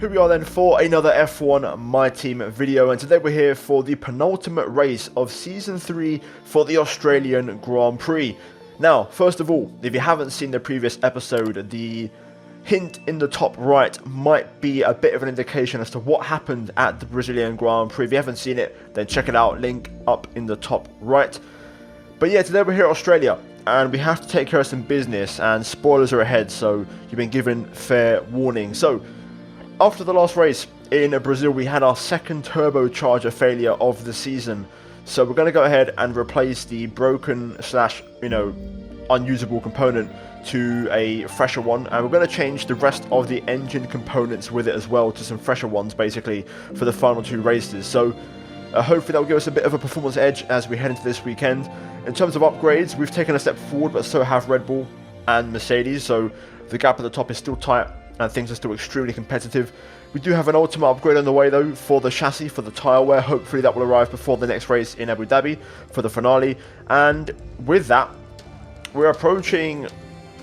Here we are then for another F1 My Team video, and today we're here for the penultimate race of Season 3 for the Australian Grand Prix. Now, first of all, if you haven't seen the previous episode, the hint in the top right might be a bit of an indication as to what happened at the Brazilian Grand Prix. If you haven't seen it, then check it out, link up in the top right. But yeah, today we're here in Australia, and we have to take care of some business, and spoilers are ahead, so you've been given fair warning. So, after the last race in Brazil, we had our second turbocharger failure of the season. So we're going to go ahead and replace the broken slash, unusable component to a fresher one. And we're going to change the rest of the engine components with it as well to some fresher ones, basically, for the final two races. So hopefully that will give us a bit of a performance edge as we head into this weekend. In terms of upgrades, we've taken a step forward, but so have Red Bull and Mercedes. So the gap at the top is still tight, and things are still extremely competitive. We do have an ultimate upgrade on the way though for the chassis, for the tyre wear. Hopefully that will arrive before the next race in Abu Dhabi for the finale. And with that, we're approaching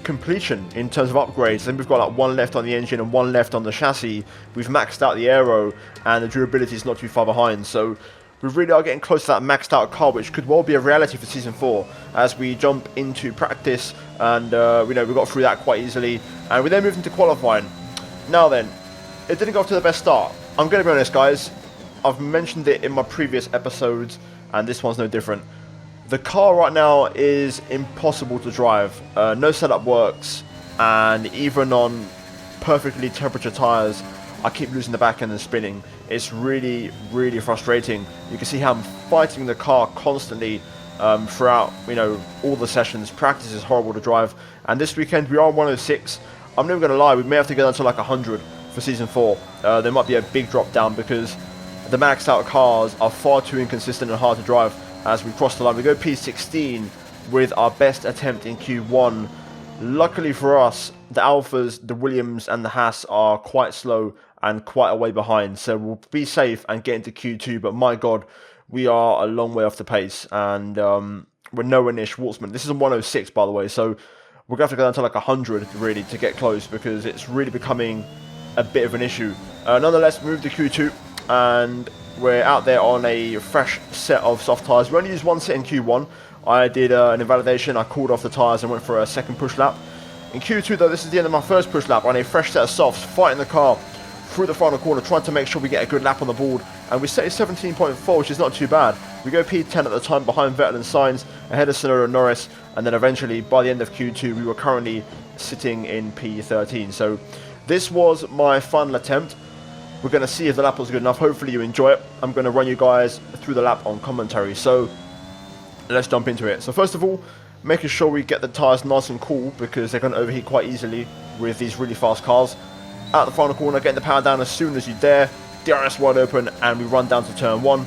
completion in terms of upgrades. Then we've got like one left on the engine and one left on the chassis. We've maxed out the aero, and the durability is not too far behind. So we really are getting close to that maxed out car, which could well be a reality for Season 4 as we jump into practice. And we got through that quite easily, and we then moved into qualifying. Now then, it didn't go off to the best start. I'm going to be honest, guys. I've mentioned it in my previous episodes, and this one's no different. The car right now is impossible to drive. No setup works, and even on perfectly temperature tyres, I keep losing the back end and spinning. It's really, really frustrating. You can see how I'm fighting the car constantly throughout, all the sessions. Practice is horrible to drive, and this weekend we are on 106. I'm never going to lie, we may have to go down to like 100 for Season 4. There might be a big drop down because the maxed out cars are far too inconsistent and hard to drive as we cross the line. We go P16 with our best attempt in Q1. Luckily for us, the Alphas, the Williams and the Haas are quite slow and quite a way behind, so we'll be safe and get into Q2, but my god, we are a long way off the pace, and we're nowhere near Schwartzman. This is on 106, by the way, so we're going to have to go down to like 100, really, to get close, because it's really becoming a bit of an issue. Nonetheless, move to Q2, and we're out there on a fresh set of soft tyres. We only used one set in Q1. I did an invalidation, I cooled off the tyres and went for a second push lap. In Q2, though, this is the end of my first push lap on a fresh set of softs, fighting the car through the final corner, trying to make sure we get a good lap on the board, and we set a 17.4, which is not too bad. We go P10 at the time behind Vettel and Sainz, ahead of Tsunoda and Norris, and then eventually, by the end of Q2, we were currently sitting in P13. So this was my final attempt. We're going to see if the lap was good enough. Hopefully you enjoy it. I'm going to run you guys through the lap on commentary. So let's jump into it. So first of all, making sure we get the tyres nice and cool, because they're going to overheat quite easily with these really fast cars. Out the final corner, getting the power down as soon as you dare. DRS wide open, and we run down to turn 1.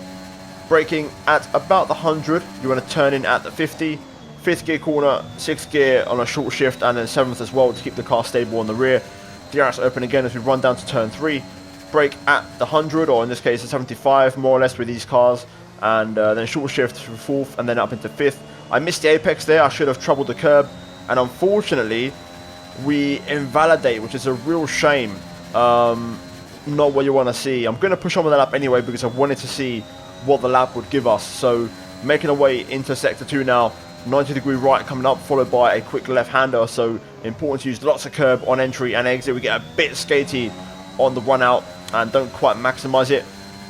Braking at about the 100. You want to turn in at the 50. 5th gear corner, 6th gear on a short shift, and then 7th as well to keep the car stable on the rear. DRS open again as we run down to turn 3. Brake at the 100, or in this case the 75, more or less with these cars. And then short shift to 4th, and then up into 5th. I missed the apex there. I should have troubled the curb, and unfortunately we invalidate, which is a real shame. Not what you want to see. I'm going to push on with the lap anyway, because I wanted to see what the lap would give us. So making our way into sector 2 now, 90-degree right coming up, followed by a quick left-hander. So important to use lots of curb on entry and exit. We get a bit skatey on the run out and don't quite maximize it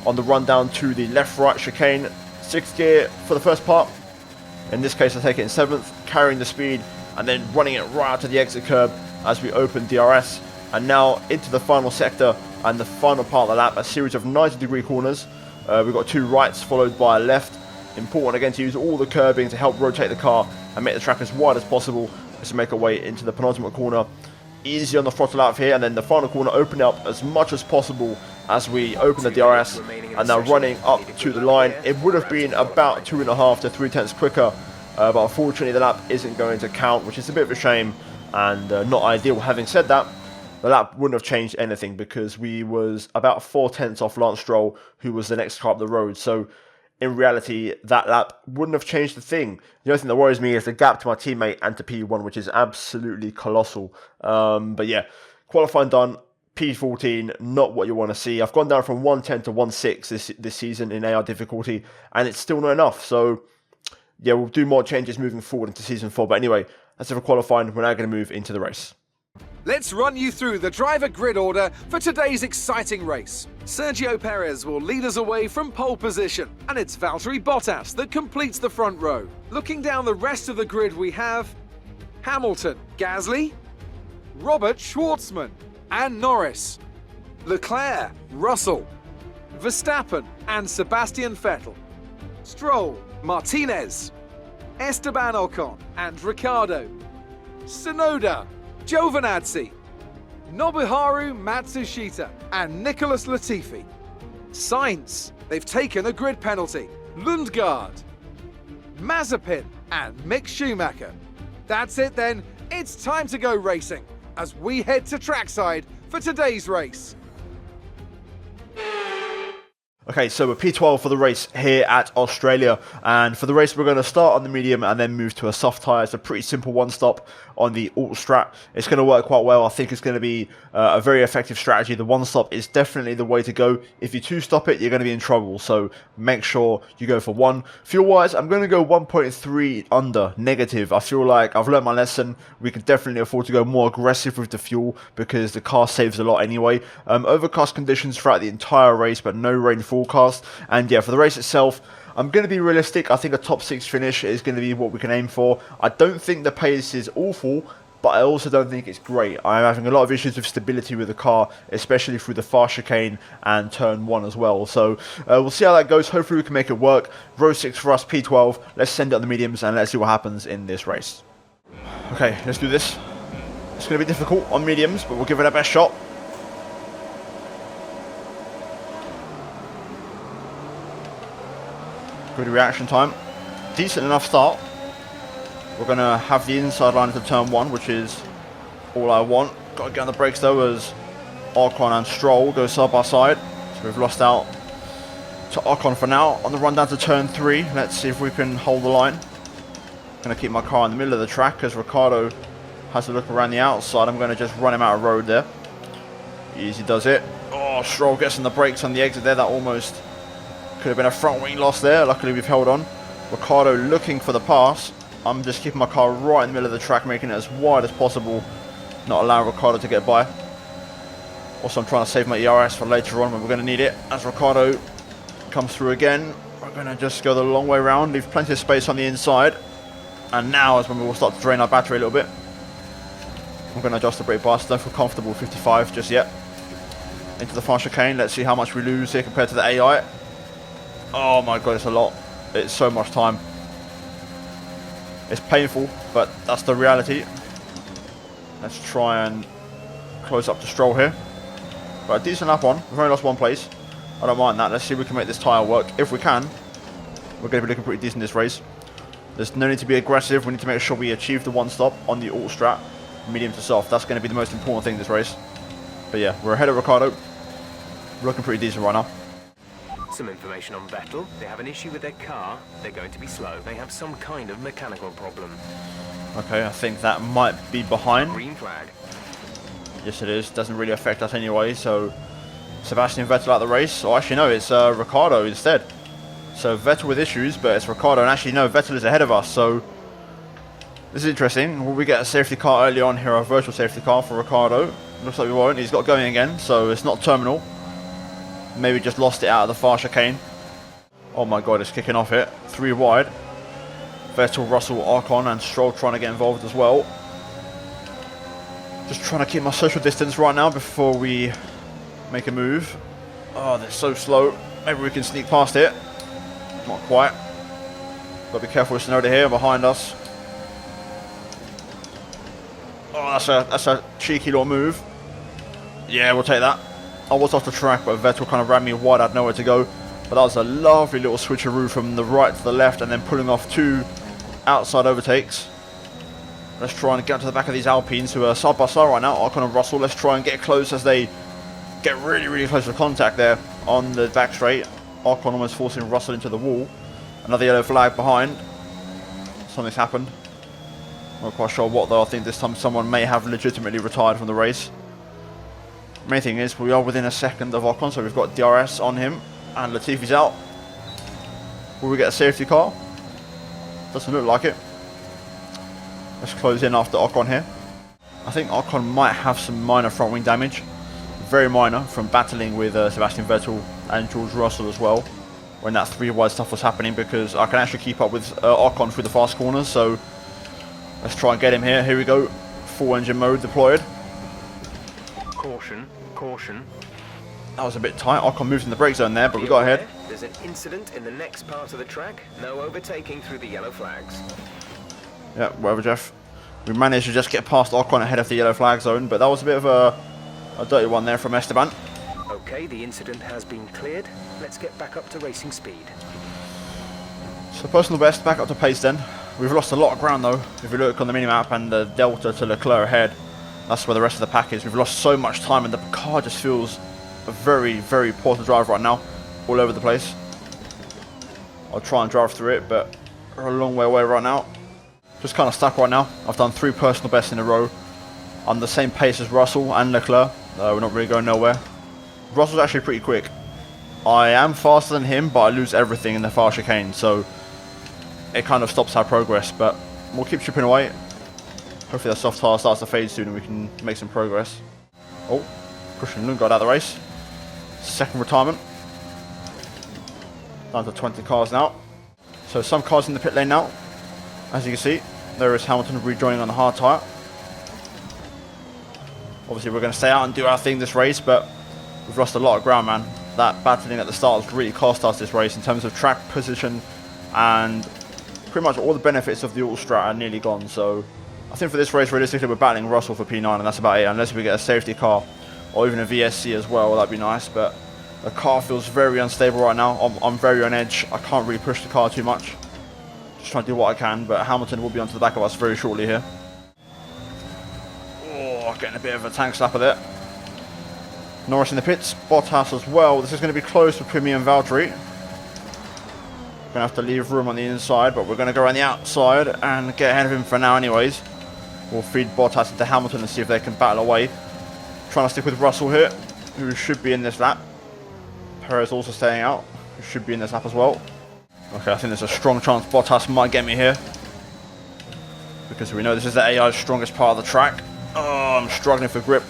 on the run down to the left-right chicane. 6th gear for the first part. In this case I take it in 7th, carrying the speed and then running it right out to the exit curb as we open DRS. And now into the final sector and the final part of the lap, a series of 90-degree corners. We've got 2 rights followed by a left. Important again to use all the curbing to help rotate the car and make the track as wide as possible as we make our way into the penultimate corner. Easy on the throttle out here, and then the final corner open up as much as possible as we open the DRS, and now running up to the line. It would have been about 2.5 to 3 tenths quicker, but unfortunately the lap isn't going to count, which is a bit of a shame and not ideal. Having said that, the lap wouldn't have changed anything because we was about 4 tenths off Lance Stroll, who was the next car up the road. So in reality, that lap wouldn't have changed a thing. The only thing that worries me is the gap to my teammate and to P1, which is absolutely colossal. But yeah, qualifying done, P14, not what you want to see. I've gone down from 110 to 1.6 this season in AR difficulty, and it's still not enough. So, yeah, we'll do more changes moving forward into Season 4. But anyway, that's it for qualifying. We're now going to move into the race. Let's run you through the driver grid order for today's exciting race. Sergio Perez will lead us away from pole position, and it's Valtteri Bottas that completes the front row. Looking down the rest of the grid, we have Hamilton, Gasly, Robert Schwartzman, and Norris, Leclerc, Russell, Verstappen and Sebastian Vettel, Stroll, Martinez, Esteban Ocon and Ricciardo, Tsunoda, Giovinazzi, Nobuharu Matsushita and Nicholas Latifi. Sainz, they've taken a grid penalty. Lundgaard, Mazepin and Mick Schumacher. That's it then, it's time to go racing as we head to trackside for today's race. Okay, so we're P12 for the race here at Australia, and for the race we're going to start on the medium and then move to a soft tyre. It's a pretty simple one stop on the alt strat. It's going to work quite well. I think it's going to be a very effective strategy. The one stop is definitely the way to go. If you two stop it, you're going to be in trouble, so make sure you go for one. Fuel wise, I'm going to go 1.3 under negative. I feel like I've learned my lesson. We can definitely afford to go more aggressive with the fuel because the car saves a lot anyway. Overcast conditions throughout the entire race, but no rain forecast. And yeah, for the race itself, I'm going to be realistic. I think a top 6 finish is going to be what we can aim for. I don't think the pace is awful, but I also don't think it's great. I'm having a lot of issues with stability with the car, especially through the far chicane and turn 1 as well. So we'll see how that goes. Hopefully we can make it work. Row 6 for us, P12. Let's send it on the mediums and let's see what happens in this race. Okay, let's do this. It's going to be difficult on mediums, but we'll give it our best shot. Good reaction time. Decent enough start. We're going to have the inside line into turn 1, which is all I want. Got to get on the brakes though as Ocon and Stroll go side by side. So we've lost out to Ocon for now. On the run down to turn 3, let's see if we can hold the line. Going to keep my car in the middle of the track as Ricciardo has to look around the outside. I'm going to just run him out of road there. Easy does it. Oh, Stroll gets on the brakes on the exit there. That almost could have been a front wing loss there. Luckily we've held on. Ricciardo looking for the pass. I'm just keeping my car right in the middle of the track, making it as wide as possible, not allowing Ricciardo to get by. Also, I'm trying to save my ERS for later on when we're going to need it. As Ricciardo comes through again, we're going to just go the long way around, leave plenty of space on the inside. And now is when we will start to drain our battery a little bit. I'm going to adjust the brake bias. Don't feel comfortable with 55 just yet. Into the far chicane. Let's see how much we lose here compared to the AI. Oh my god, it's a lot. It's so much time. It's painful, but that's the reality. Let's try and close up to Stroll here. But a decent lap on. We've only lost 1 place. I don't mind that. Let's see if we can make this tyre work. If we can, we're going to be looking pretty decent this race. There's no need to be aggressive. We need to make sure we achieve the one stop on the alt strat, medium to soft. That's going to be the most important thing this race. But yeah, we're ahead of Ricciardo. We're looking pretty decent right now. Some information on Vettel. They have an issue with their car. They're going to be slow. They have some kind of mechanical problem. Okay, I think that might be behind. Green flag. Yes, it is. Doesn't really affect us anyway. So Sebastian Vettel out of the race. Oh, actually no, it's Ricciardo instead. So Vettel with issues, but it's Ricciardo. And actually no, Vettel is ahead of us. So this is interesting. Will we get a safety car early on here? A virtual safety car for Ricciardo? Looks like we won't. He's got going again, so it's not terminal. Maybe just lost it out of the far chicane. Oh my god, it's kicking off it. 3 wide. Vettel, Russell, Ocon and Stroll trying to get involved as well. Just trying to keep my social distance right now before we make a move. Oh, they're so slow. Maybe we can sneak past it. Not quite. Got to be careful with Tsunoda here behind us. Oh, that's a cheeky little move. Yeah, we'll take that. I was off the track, but Vettel kind of ran me wide. I had nowhere to go. But that was a lovely little switcheroo from the right to the left and then pulling off 2 outside overtakes. Let's try and get to the back of these Alpines who are side by side right now, Ocon and Russell. Let's try and get close as they get really, really close to contact there on the back straight. Ocon almost forcing Russell into the wall. Another yellow flag behind. Something's happened. Not quite sure what though. I think this time someone may have legitimately retired from the race. Main thing is we are within a second of Ocon, so we've got DRS on him and Latifi's out. Will we get a safety car? Doesn't look like it. Let's close in after Ocon here. I think Ocon might have some minor front wing damage. Very minor from battling with Sebastian Vettel and George Russell as well. When that 3 wide stuff was happening, because I can actually keep up with Ocon through the fast corners. So let's try and get him here. Here we go. Full engine mode deployed. Caution, caution. That was a bit tight. Ocon moved in the brake zone there, but we got ahead. There's an incident in the next part of the track. No overtaking through the yellow flags. Yeah, whatever, Jeff. We managed to just get past Ocon ahead of the yellow flag zone, but that was a bit of a dirty one there from Esteban. Okay, the incident has been cleared. Let's get back up to racing speed. So personal best, back up to pace then. We've lost a lot of ground though. If you look on the minimap and the delta to Leclerc ahead, that's where the rest of the pack is. We've lost so much time and the car just feels very, very poor to drive right now. All over the place. I'll try and drive through it, but we're a long way away right now. Just kind of stuck right now. I've done 3 personal bests in a row. I'm the same pace as Russell and Leclerc. We're not really going nowhere. Russell's actually pretty quick. I am faster than him, but I lose everything in the far chicane, so it kind of stops our progress, but we'll keep chipping away. Hopefully that soft tyre starts to fade soon and we can make some progress. Oh, Christian Lund got out of the race. Second retirement. Down to 20 cars now. So some cars in the pit lane now. As you can see, there is Hamilton rejoining on the hard tyre. Obviously we're going to stay out and do our thing this race, but we've lost a lot of ground, man. That battling at the start has really cost us this race in terms of track position, and pretty much all the benefits of the auto strat are nearly gone. So I think for this race, realistically, we're battling Russell for P9, and that's about it, unless we get a safety car or even a VSC as well. That'd be nice, but the car feels very unstable right now. I'm very on edge. I can't really push the car too much. Just trying to do what I can, but Hamilton will be onto the back of us very shortly here. Oh, getting a bit of a tank slapper there. Norris in the pits, Bottas as well. This is going to be close between me and Valtteri. Going to have to leave room on the inside, but we're going to go around the outside and get ahead of him for now anyways. We'll feed Bottas into Hamilton and see if they can battle away. Trying to stick with Russell here, who should be in this lap. Perez also staying out, who should be in this lap as well. Okay, I think there's a strong chance Bottas might get me here, because we know this is the AI's strongest part of the track. Oh, I'm struggling for grip.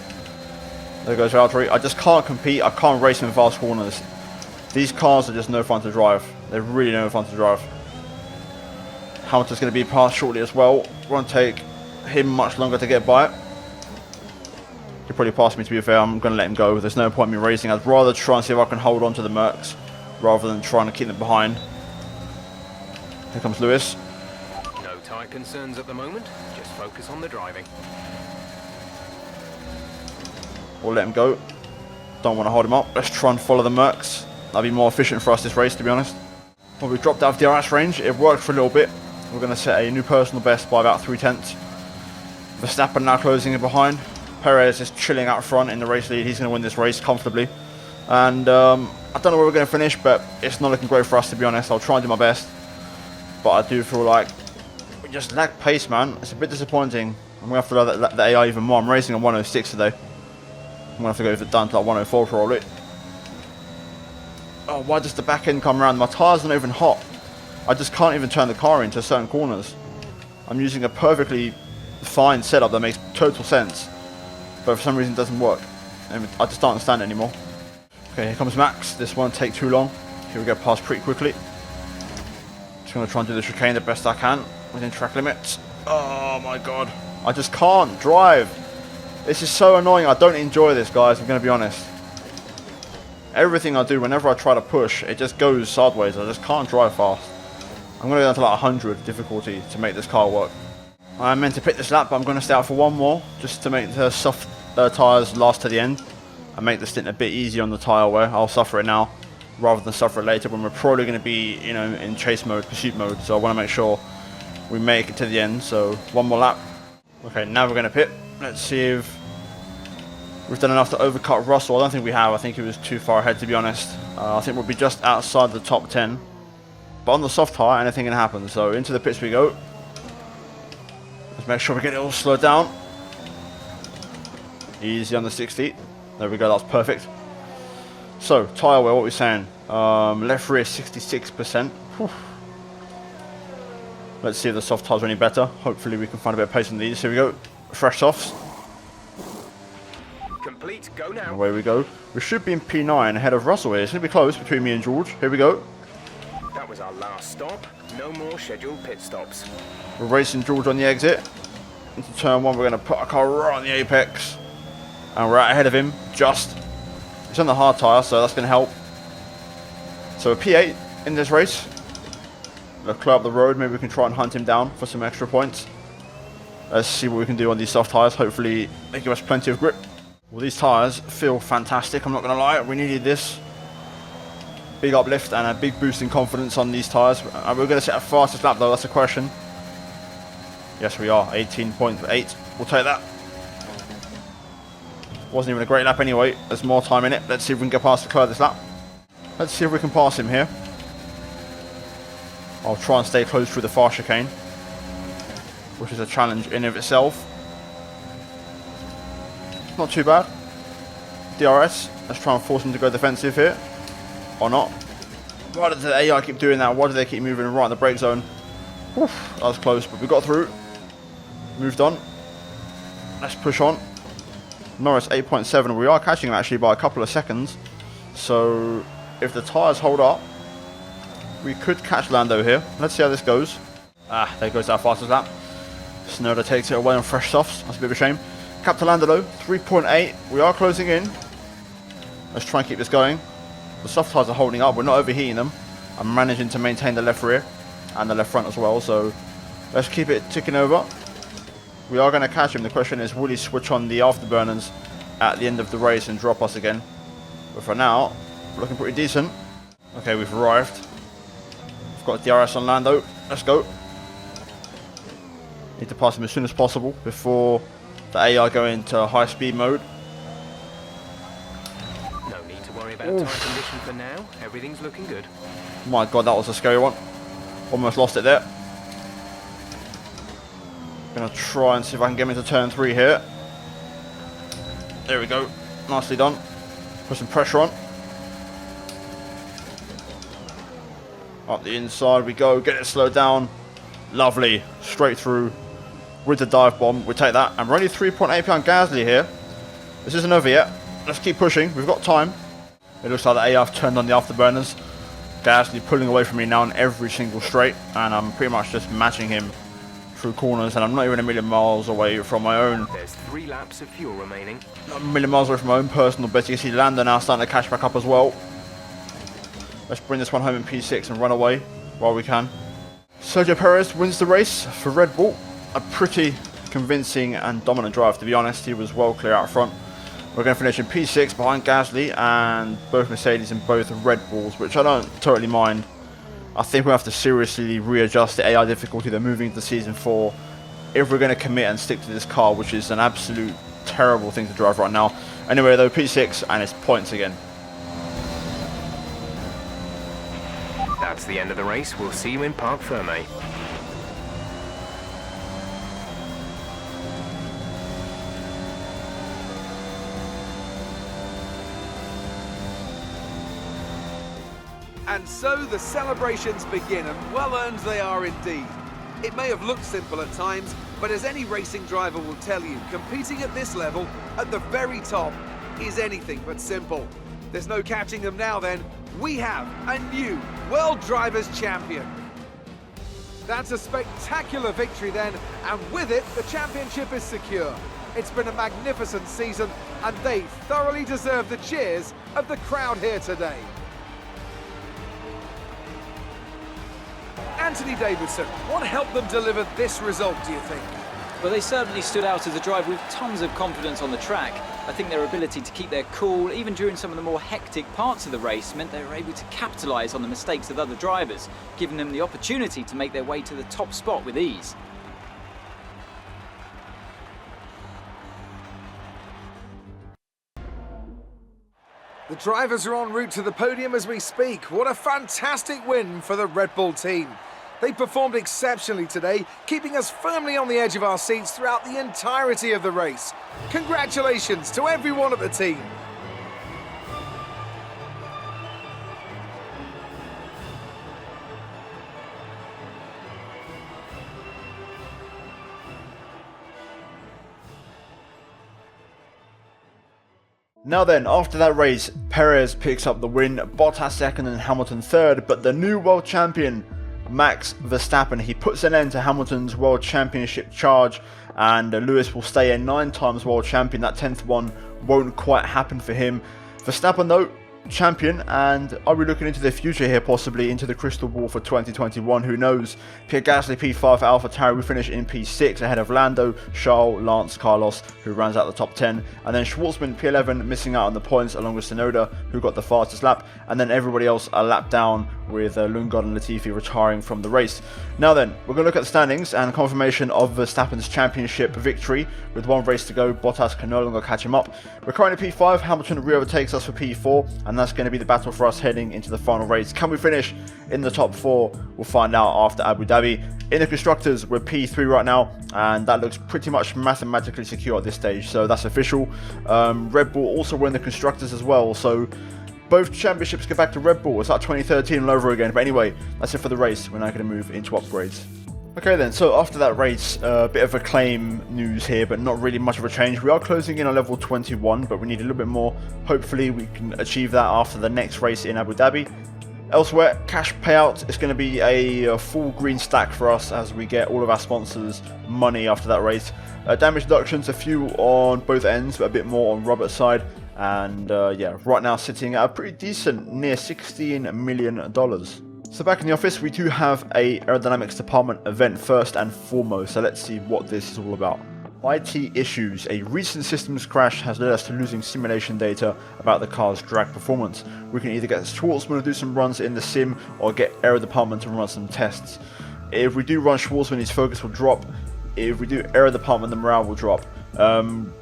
There goes Valtteri. I just can't compete. I can't race in fast corners. These cars are just no fun to drive. They're really no fun to drive. Hamilton's going to be passed shortly as well. Won't take him much longer to get by it. He'll probably pass me, to be fair. I'm going to let him go. There's no point in me racing. I'd rather try and see if I can hold on to the Mercs rather than trying to keep them behind. Here comes Lewis. No tyre concerns at the moment. Just focus on the driving. We'll let him go. Don't want to hold him up. Let's try and follow the Mercs. That'd be more efficient for us this race, to be honest. Well, we dropped out of DRS range. It worked for a little bit. We're going to set a new personal best by about 3/10. Verstappen now closing in behind. Perez is chilling out front in the race lead. He's going to win this race comfortably. And I don't know where we're going to finish, but it's not looking great for us, to be honest. I'll try and do my best. But I do feel like we just lack pace, man. It's a bit disappointing. I'm going to have to let the AI even more. I'm racing on 106 today. I'm going to have to go down to like 104 probably. Oh, why does the back end come around? My tyres aren't even hot. I just can't even turn the car into certain corners. I'm using a perfectly fine setup that makes total sense, but for some reason it doesn't work. And I just don't understand it anymore. Okay, here comes Max. This won't take too long. Here we go past pretty quickly. Just going to try and do the chicane the best I can within track limits. Oh my god. I just can't drive. This is so annoying. I don't enjoy this, guys. I'm going to be honest. Everything I do, whenever I try to push, it just goes sideways. I just can't drive fast. I'm going to go down to like 100 difficulty to make this car work. I meant to pick this lap, but I'm going to stay out for one more, just to make the soft tyres last to the end and make the stint a bit easier on the tyre wear. I'll suffer it now rather than suffer it later when we're probably going to be, you know, in chase mode, pursuit mode. So I want to make sure we make it to the end. So one more lap. Okay, now we're going to pit. Let's see if we've done enough to overcut Russell. I don't think we have. I think he was too far ahead, to be honest. I think we'll be just outside the top 10. But on the soft tyre, anything can happen. So into the pits we go. Let's make sure we get it all slowed down. Easy on the 60. There we go, that's perfect. So, tyre wear, what are we saying? Left rear 66%. Whew. Let's see if the soft tyres are any better. Hopefully we can find a bit of pace on these. Here we go. Fresh softs. Complete, go now. Away we go. We should be in P9 ahead of Russell here. It's going to be close between me and George. Here we go. That was our last stop. No more scheduled pit stops. We're racing George on the exit. Into turn 1, we're going to put our car right on the apex. And we're out ahead of him, just. It's on the hard tyre, so that's going to help. So we're P8 in this race. Let's clear up the road. Maybe we can try and hunt him down for some extra points. Let's see what we can do on these soft tyres. Hopefully they give us plenty of grip. Well, these tyres feel fantastic, I'm not going to lie. We needed this. Big uplift and a big boost in confidence on these tyres. We're going to set a fastest lap though, that's a question. Yes, we are. 18.8. We'll take that. Wasn't even a great lap anyway. There's more time in it. Let's see if we can get past Leclerc this lap. Let's see if we can pass him here. I'll try and stay close through the far chicane, which is a challenge in of itself. Not too bad. DRS. Let's try and force him to go defensive here. Or not. Why does the AI keep doing that? Why do they keep moving right in the brake zone? Oof, that was close, but we got through. Moved on. Let's push on. Norris 8.7. We are catching him actually by a couple of seconds. So if the tyres hold up, we could catch Lando here. Let's see how this goes. There goes our fastest lap. Snowder takes it away on fresh softs. That's a bit of a shame. Captain Lando though, 3.8. We are closing in. Let's try and keep this going. The soft tyres are holding up. We're not overheating them. I'm managing to maintain the left rear and the left front as well. So let's keep it ticking over. We are going to catch him. The question is, will he switch on the afterburners at the end of the race and drop us again? But for now, we're looking pretty decent. Okay, we've arrived. We've got DRS on Lando. Let's go. Need to pass him as soon as possible before the AI go into high speed mode. No need to worry about tyre condition for now. Everything's looking good. My God, that was a scary one. Almost lost it there. Gonna try and see if I can get him into turn 3 here. There we go. Nicely done. Put some pressure on. Up the inside we go. Get it slowed down. Lovely. Straight through with the dive bomb. We'll take that. And we're only 3.8p on Gasly here. This isn't over yet. Let's keep pushing. We've got time. It looks like the AF turned on the afterburners. Gasly pulling away from me now in every single straight. And I'm pretty much just matching him through corners, and I'm not even a million miles away from my own. There's 3 laps of fuel remaining. Not a million miles away from my own personal best. You can see Lando now starting to catch back up as well. Let's bring this one home in P6 and run away while we can. Sergio Perez wins the race for Red Bull. A pretty convincing and dominant drive, to be honest. He was well clear out front. We're going to finish in P6 behind Gasly and both Mercedes and both Red Bulls, which I don't totally mind. I think we'll have to seriously readjust the AI difficulty. They're moving into Season 4 if we're going to commit and stick to this car, which is an absolute terrible thing to drive right now. Anyway, though, P6 and it's points again. That's the end of the race. We'll see you in Parc Fermé. And so the celebrations begin, and well earned they are indeed. It may have looked simple at times, but as any racing driver will tell you, competing at this level, at the very top, is anything but simple. There's no catching them now then. We have a new World Drivers' Champion. That's a spectacular victory then, and with it, the championship is secure. It's been a magnificent season, and they thoroughly deserve the cheers of the crowd here today. Anthony Davidson, what helped them deliver this result, do you think? Well, they certainly stood out as a drive with tons of confidence on the track. I think their ability to keep their cool, even during some of the more hectic parts of the race, meant they were able to capitalise on the mistakes of other drivers, giving them the opportunity to make their way to the top spot with ease. The drivers are en route to the podium as we speak. What a fantastic win for the Red Bull team. They performed exceptionally today, keeping us firmly on the edge of our seats throughout the entirety of the race. Congratulations to everyone at the team. Now then, after that race, Perez picks up the win, Bottas second and Hamilton third, but the new world champion, Max Verstappen, he puts an end to Hamilton's world championship charge, and Lewis will stay a 9 times world champion. That 10th one won't quite happen for him. Verstappen though, champion, and are we looking into the future here, possibly into the crystal ball for 2021? Who knows? Pierre Gasly P5 for AlphaTauri will finish in P6 ahead of Lando, Charles, Lance, Carlos, who rounds out the top 10, and then Schwartzman P11 missing out on the points along with Tsunoda, who got the fastest lap, and then everybody else a lap down with Lundgaard and Latifi retiring from the race. Now then, we're going to look at the standings and confirmation of Verstappen's championship victory. With 1 race to go, Bottas can no longer catch him up. We're currently P5, Hamilton re-overtakes us for P4, and that's going to be the battle for us heading into the final race. Can we finish in the top 4? We'll find out after Abu Dhabi. In the constructors, we're P3 right now, and that looks pretty much mathematically secure at this stage, so that's official. Red Bull also win the constructors as well, so both championships go back to Red Bull. It's like 2013 all over again. But anyway, that's it for the race. We're now going to move into upgrades. Okay then, so after that race, a bit of acclaim news here, but not really much of a change. We are closing in on level 21, but we need a little bit more. Hopefully we can achieve that after the next race in Abu Dhabi. Elsewhere, cash payout is going to be a full green stack for us as we get all of our sponsors' money after that race. Damage deductions, a few on both ends, but a bit more on Robert's side. And yeah, right now sitting at a pretty decent, near $16 million. So back in the office, we do have a aerodynamics department event first and foremost. So let's see what this is all about. IT issues. A recent systems crash has led us to losing simulation data about the car's drag performance. We can either get Schwartzman to do some runs in the sim or get aero department to run some tests. If we do run Schwartzman, his focus will drop. If we do aero department, the morale will drop.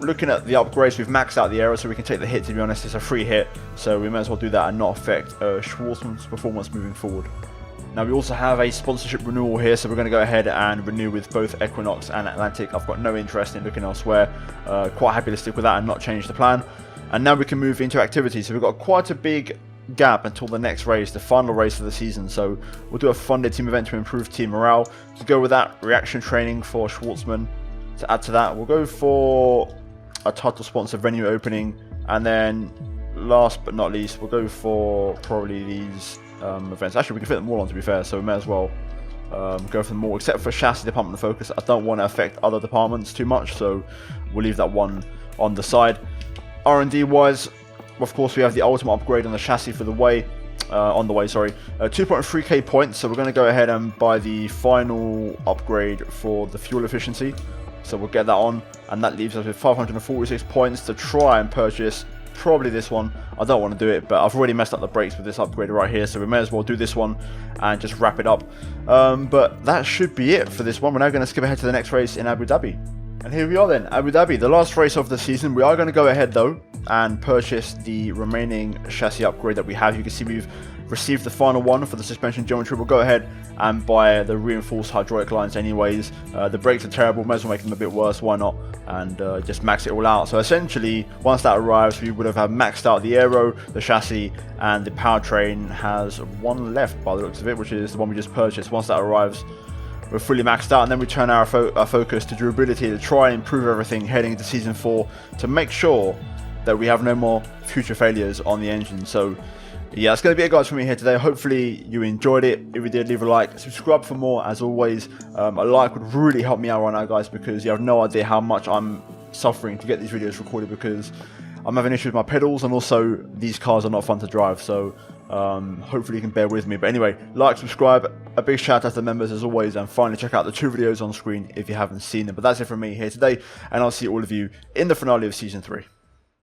Looking at the upgrades, we've maxed out the aero so we can take the hit. To be honest, it's a free hit, so we may as well do that and not affect Schwartzman's performance moving forward. Now we also have a sponsorship renewal here, so we're going to go ahead and renew with both Equinox and Atlantic. I've got no interest in looking elsewhere, quite happy to stick with that and not change the plan. And now we can move into activities, so we've got quite a big gap until the next race, the final race of the season, so we'll do a funded team event to improve team morale. To go with that, reaction training for Schwartzman. To add to that, we'll go for a title sponsor venue opening, and then last but not least, we'll go for probably these events. Actually, we can fit them all on, to be fair, so we may as well go for them all, except for chassis department focus. I don't want to affect other departments too much, so we'll leave that one on the side. R&D wise, of course, we have the ultimate upgrade on the chassis for the way. 2.3k points, so we're going to go ahead and buy the final upgrade for the fuel efficiency. So we'll get that on, and that leaves us with 546 points to try and purchase probably this one. I don't want to do it, but I've already messed up the brakes with this upgrade right here, so we may as well do this one and just wrap it up. But that should be it for this one. We're now going to skip ahead to the next race in Abu Dhabi. And here we are then, Abu Dhabi, the last race of the season. We are going to go ahead though and purchase the remaining chassis upgrade that we have. You can see we've received the final one for the suspension geometry. We'll go ahead and buy the reinforced hydraulic lines anyways. The brakes are terrible, may as well make them a bit worse, why not? And just max it all out. So essentially, once that arrives, we would have maxed out the aero, the chassis, and the powertrain has one left by the looks of it, which is the one we just purchased. Once that arrives, we're fully maxed out, and then we turn our focus to durability to try and improve everything heading into Season 4 to make sure that we have no more future failures on the engine. So yeah, that's going to be it guys for me here today. Hopefully you enjoyed it. If you did, leave a like, subscribe for more as always. A like would really help me out right now guys, because you have no idea how much I'm suffering to get these videos recorded, because I'm having issues with my pedals, and also these cars are not fun to drive, so hopefully you can bear with me. But anyway, like, subscribe, a big shout out to the members as always, and finally check out the 2 videos on screen if you haven't seen them. But that's it from me here today, and I'll see all of you in the finale of Season 3.